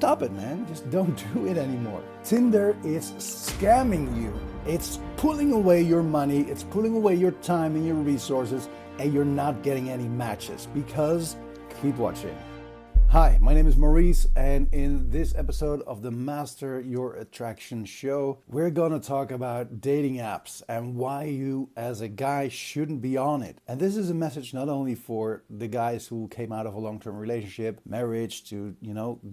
stop it, man. Just don't do it anymore. Tinder is scamming you. It's pulling away your money, it's pulling away your time and your resources, and you're not getting any matches because, keep watching. Hi, my name is Maurice, and in this episode of the Master Your Attraction show, we're gonna talk about dating apps and why you as a guy shouldn't be on it. And this is a message not only for the guys who came out of a long-term relationship, marriage, to,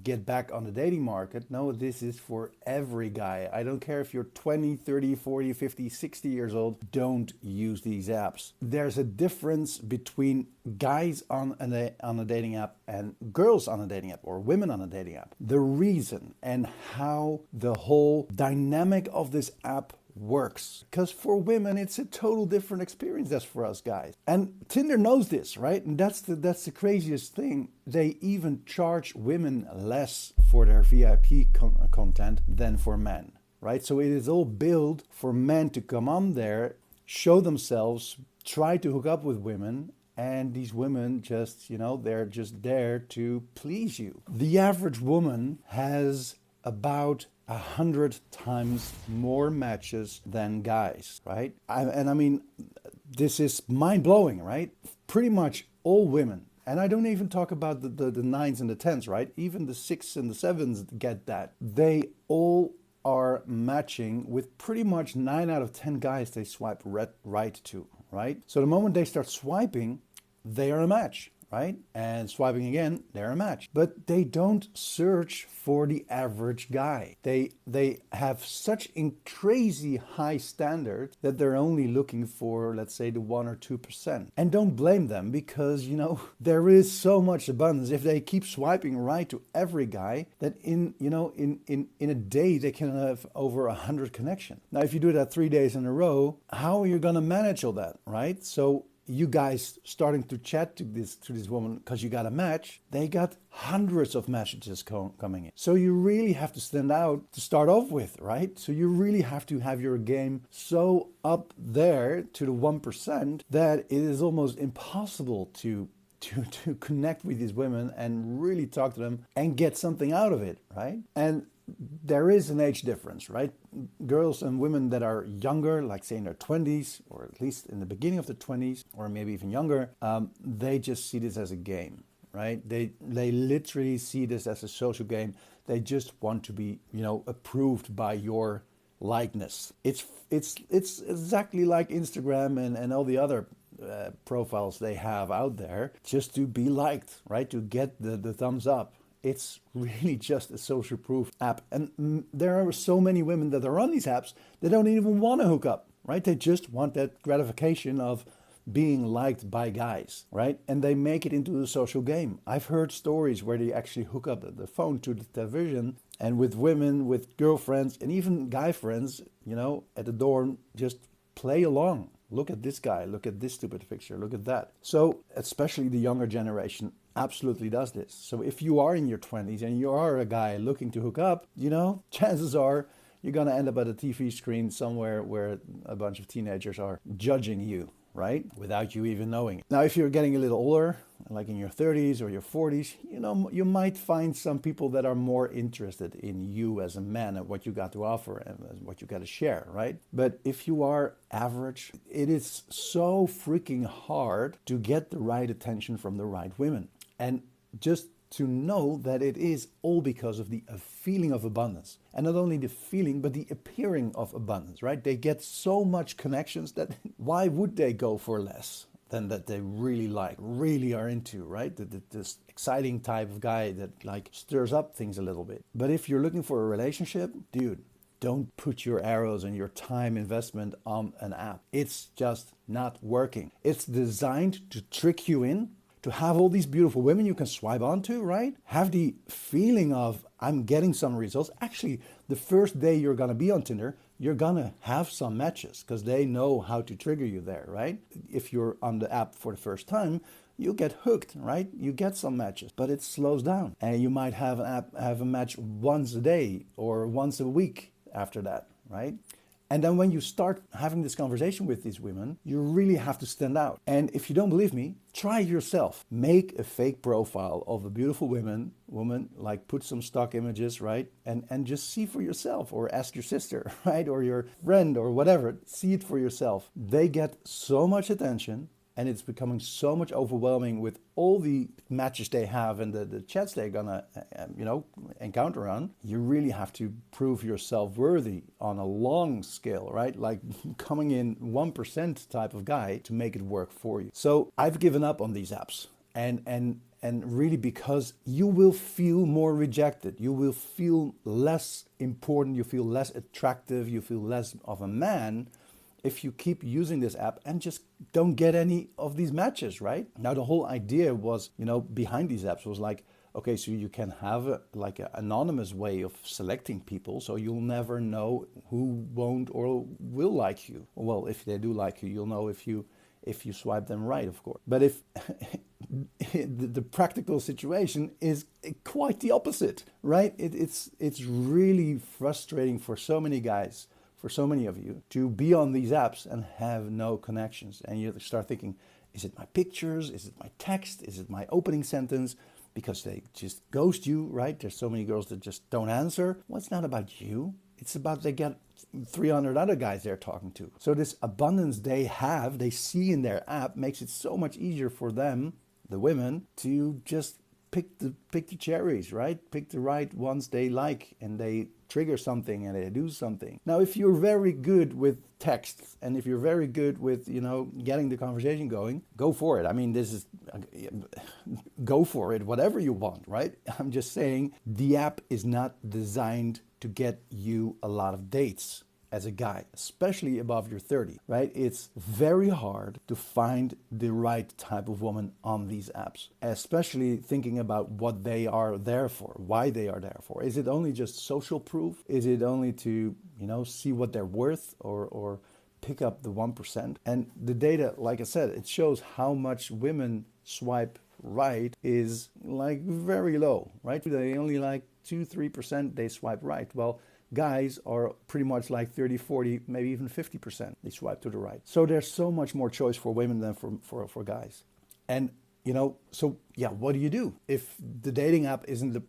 get back on the dating market. No, this is for every guy. I don't care if you're 20, 30, 40, 50, 60 years old, don't use these apps. There's a difference between guys on a dating app and girls on a dating app, or women on a dating app. The reason and how the whole dynamic of this app works. Because for women, it's a total different experience as for us guys. And Tinder knows this, right? And that's the craziest thing. They even charge women less for their VIP content than for men, right? So it is all built for men to come on there, show themselves, try to hook up with women. And these women just, they're just there to please you. The average woman has about 100 times more matches than guys, right? I mean, this is mind-blowing, right? Pretty much all women. And I don't even talk about the 9s and the 10s, right? Even the 6s and the 7s get that. They all are matching with pretty much 9 out of 10 guys they swipe right to, right? So the moment they start swiping, they are a match, right? And swiping again, they're a match. But they don't search for the average guy. They have such a crazy high standard that they're only looking for, let's say, the 1 or 2%. And don't blame them because, there is so much abundance. If they keep swiping right to every guy, that in a day they can have over 100 connections. Now, if you do that 3 days in a row, how are you going to manage all that, right? So you guys starting to chat to this woman because you got a match, they got hundreds of messages coming in. So you really have to stand out to start off with, right? So you really have to have your game so up there to the 1% that it is almost impossible to connect with these women and really talk to them and get something out of it, right? And there is an age difference, right? Girls and women that are younger, like say in their 20s, or at least in the beginning of the 20s, or maybe even younger, they just see this as a game, right? They literally see this as a social game. They just want to be, approved by your likeness. It's exactly like Instagram and all the other profiles they have out there, just to be liked, right? To get the thumbs up. It's really just a social proof app. And there are so many women that are on these apps that don't even want to hook up, right? They just want that gratification of being liked by guys, right? And they make it into a social game. I've heard stories where they actually hook up the phone to the television and with women, with girlfriends, and even guy friends, at the dorm, just play along. Look at this guy, look at this stupid picture, look at that. So especially the younger generation absolutely does this. So if you are in your 20s and you are a guy looking to hook up, chances are you're going to end up at a TV screen somewhere where a bunch of teenagers are judging you, right? Without you even knowing it. Now, if you're getting a little older, like in your 30s or your 40s, you might find some people that are more interested in you as a man and what you got to offer and what you got to share, right? But if you are average, it is so freaking hard to get the right attention from the right women. And just to know that it is all because of the feeling of abundance. And not only the feeling, but the appearing of abundance, right? They get so much connections that why would they go for less than that they really like, really are into, right? This exciting type of guy that like stirs up things a little bit. But if you're looking for a relationship, dude, don't put your arrows and your time investment on an app. It's just not working. It's designed to trick you in, to have all these beautiful women you can swipe onto, right? Have the feeling of, I'm getting some results. Actually, the first day you're going to be on Tinder, you're going to have some matches because they know how to trigger you there, right? If you're on the app for the first time, you get hooked, right? You get some matches, but it slows down. And you might have a match once a day or once a week after that, right? And then when you start having this conversation with these women, you really have to stand out. And if you don't believe me, try it yourself. Make a fake profile of a beautiful woman, like put some stock images, right? And just see for yourself, or ask your sister, right? Or your friend or whatever. See it for yourself. They get so much attention, and it's becoming so much overwhelming with all the matches they have and the chats they're gonna, encounter on. You really have to prove yourself worthy on a long scale, right? Like coming in 1% type of guy to make it work for you. So I've given up on these apps, and really because you will feel more rejected. You will feel less important. You feel less attractive. You feel less of a man if you keep using this app and just don't get any of these matches, right? Now, the whole idea was, behind these apps was like, okay, so you can have an anonymous way of selecting people, so you'll never know who won't or will like you. Well, if they do like you, you'll know if you swipe them right, of course. But if the practical situation is quite the opposite, right? It's really frustrating for so many guys, for so many of you, to be on these apps and have no connections. And you start thinking, is it my pictures? Is it my text? Is it my opening sentence? Because they just ghost you, right? There's so many girls that just don't answer. Well, it's not about you. It's about they get 300 other guys they're talking to. So this abundance they see in their app, makes it so much easier for them, the women, to just pick the cherries, right? Pick the right ones they like, and they trigger something and they do something. Now, if you're very good with text, and if you're very good with, getting the conversation going, go for it. I mean, go for it, whatever you want, right? I'm just saying the app is not designed to get you a lot of dates as a guy, especially above your 30, right? It's very hard to find the right type of woman on these apps, especially thinking about what they are there for, why they are there for. Is it only just social proof? Is it only to, see what they're worth, or pick up the 1%? And the data, like I said, it shows how much women swipe right is like very low, right? They only like 2-3% they swipe right. Well, guys are pretty much like 30, 40, maybe even 50%. They swipe to the right. So there's so much more choice for women than for guys. And, what do you do? If the dating app isn't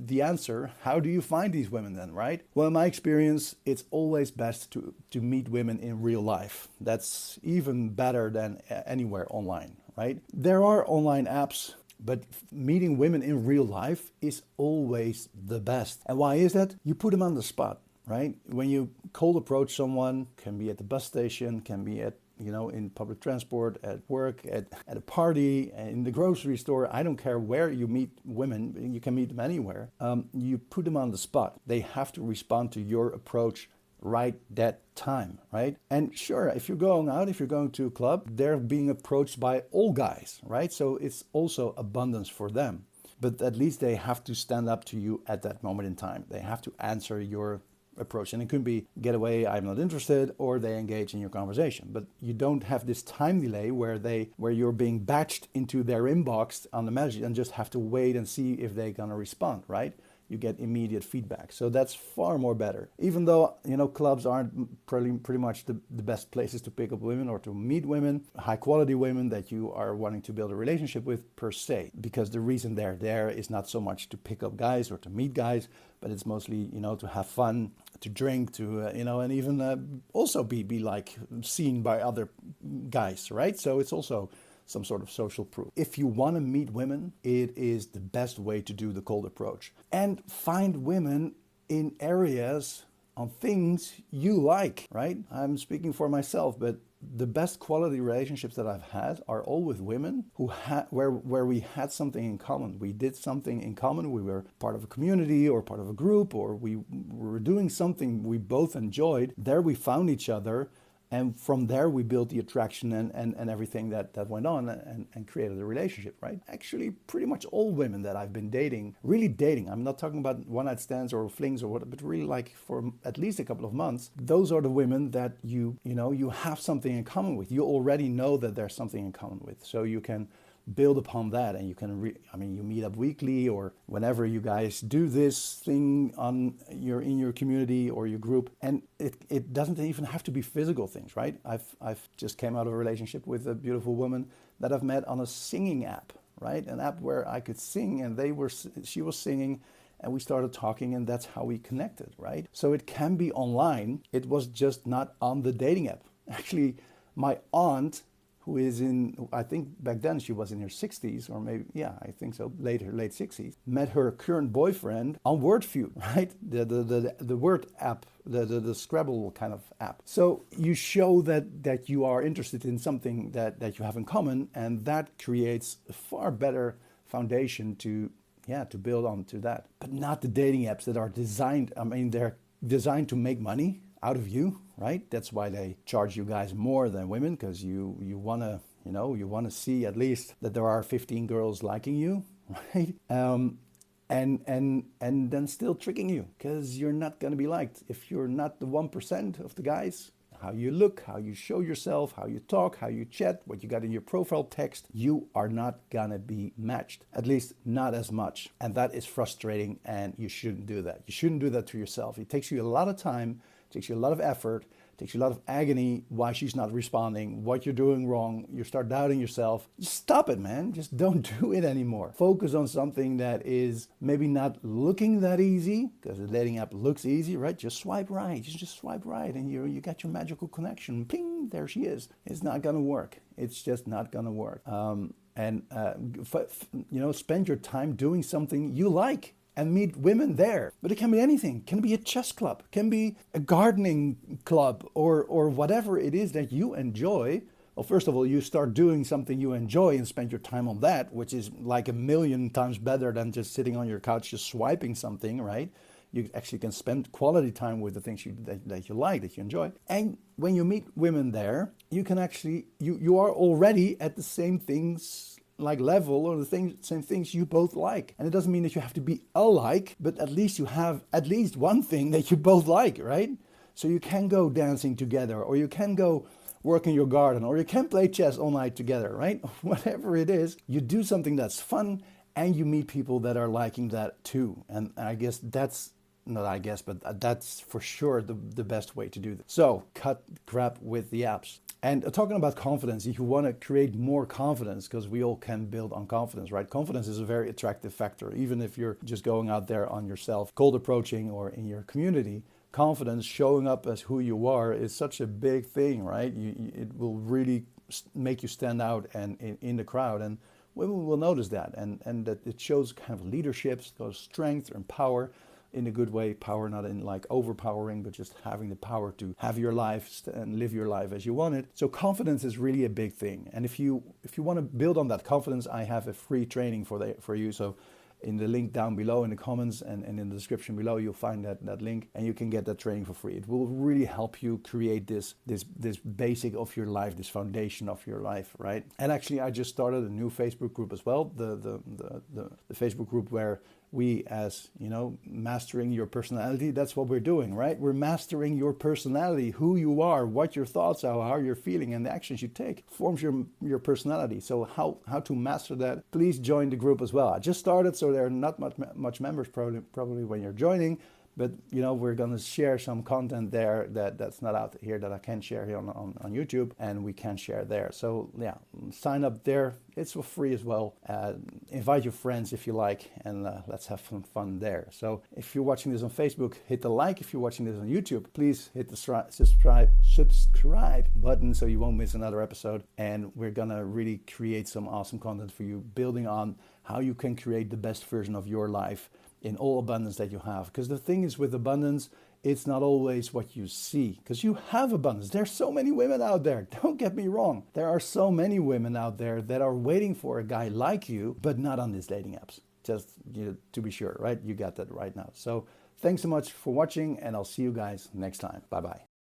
the answer, how do you find these women then, right? Well, in my experience, it's always best to meet women in real life. That's even better than anywhere online, right? There are online apps, but meeting women in real life is always the best. And why is that? You put them on the spot, right? When you cold approach someone, can be at the bus station, can be at, in public transport, at work, at a party, in the grocery store. I don't care where you meet women. You can meet them anywhere. You put them on the spot. They have to respond to your approach right that time, right? And sure, if you're going out, if you're going to a club, they're being approached by all guys, right? So it's also abundance for them. But at least they have to stand up to you at that moment in time. They have to answer your approach. And it could be, get away, I'm not interested, or they engage in your conversation. But you don't have this time delay where you're being batched into their inbox on the message and just have to wait and see if they're gonna respond, right? You get immediate feedback. So that's far more better. Even though, clubs aren't pretty much the best places to pick up women or to meet women, high quality women that you are wanting to build a relationship with per se. Because the reason they're there is not so much to pick up guys or to meet guys, but it's mostly, to have fun, to drink, to, and even also be like seen by other guys, right? So it's also some sort of social proof. If you want to meet women, it is the best way to do the cold approach. And find women in areas on things you like, right? I'm speaking for myself, but the best quality relationships that I've had are all with women where we had something in common. We did something in common. We were part of a community or part of a group, or we were doing something we both enjoyed. There we found each other. And from there, we built the attraction and everything that went on and created a relationship, right? Actually, pretty much all women that I've been really dating, I'm not talking about one-night stands or flings or what, but really like for at least a couple of months, those are the women that you have something in common with. You already know that there's something in common with. So you can build upon that, and you can you meet up weekly or whenever you guys do this thing in your community or your group, and it doesn't even have to be physical things, right? I've just came out of a relationship with a beautiful woman that I've met on a singing app, right? An app where I could sing and she was singing, and we started talking, and that's how we connected, right? So it can be online. It was just not on the dating app. Actually, my aunt, who is I think back then she was in her 60s, or maybe, yeah, I think so, late 60s, met her current boyfriend on Wordfeud, right? The word app, the Scrabble kind of app. So you show that you are interested in something that you have in common, and that creates a far better foundation to build on to that. But not the dating apps that are designed, they're designed to make money out of you, right? That's why they charge you guys more than women, because you want to see at least that there are 15 girls liking you, right? And then still tricking you, because you're not going to be liked if you're not the 1% of the guys. How you look, how you show yourself, how you talk, how you chat, what you got in your profile text, you are not gonna be matched, at least not as much. And that is frustrating, and you shouldn't do that. You shouldn't do that to yourself. It takes you a lot of time, it takes you a lot of effort, it takes you a lot of agony, why she's not responding, what you're doing wrong. You start doubting yourself. Just stop it, man. Just don't do it anymore. Focus on something that is maybe not looking that easy, because the dating app looks easy, right? Just swipe right. Just swipe right, and you got your magical connection. Ping, there she is. It's not gonna work. It's just not gonna work. Spend your time doing something you like, and meet women there. But it can be anything. It can be a chess club, it can be a gardening club, or whatever it is that you enjoy. Well, first of all, you start doing something you enjoy and spend your time on that, which is like a million times better than just sitting on your couch just swiping something, right? You actually can spend quality time with the things that you like, that you enjoy. And when you meet women there, you can actually, you are already at the same things, like level, or same things you both like. And it doesn't mean that you have to be alike, but at least you have at least one thing that you both like, right? So you can go dancing together, or you can go work in your garden, or you can play chess all night together, right? Whatever it is, you do something that's fun, and you meet people that are liking that too. And I guess that's for sure the best way to do this. So cut crap with the apps. And talking about confidence, if you want to create more confidence, because we all can build on confidence, right? Confidence is a very attractive factor, even if you're just going out there on yourself, cold approaching, or in your community. Confidence, showing up as who you are, is such a big thing, right? It will really make you stand out and in the crowd, and women will notice that, and that it shows kind of leadership, shows strength and power. In a good way, power not in like overpowering, but just having the power to have your life and live your life as you want it. So confidence is really a big thing. And if you want to build on that confidence, I have a free training for you. So in the link down below in the comments and in the description below, you'll find that link, and you can get that training for free. It will really help you create this basic of your life, this foundation of your life, right? And actually, I just started a new Facebook group as well, the Facebook group where we, as mastering your personality, that's what we're doing, right? We're mastering your personality, who you are, what your thoughts are, how you're feeling, and the actions you take forms your personality. So how to master that, please join the group as well. I just started, so there are not much members probably when you're joining, but we're going to share some content there that's not out here, that I can share here on YouTube, and we can share there. So yeah, sign up there. It's for free as well. Invite your friends if you like, and let's have some fun there. So if you're watching this on Facebook, hit the like. If you're watching this on YouTube, please hit the subscribe button so you won't miss another episode. And we're gonna really create some awesome content for you, building on how you can create the best version of your life in all abundance that you have. Because the thing is with abundance, it's not always what you see, because you have abundance. There's so many women out there. Don't get me wrong. There are so many women out there that are waiting for a guy like you, but not on these dating apps. Just to be sure, right? You got that right now. So thanks so much for watching, and I'll see you guys next time. Bye-bye.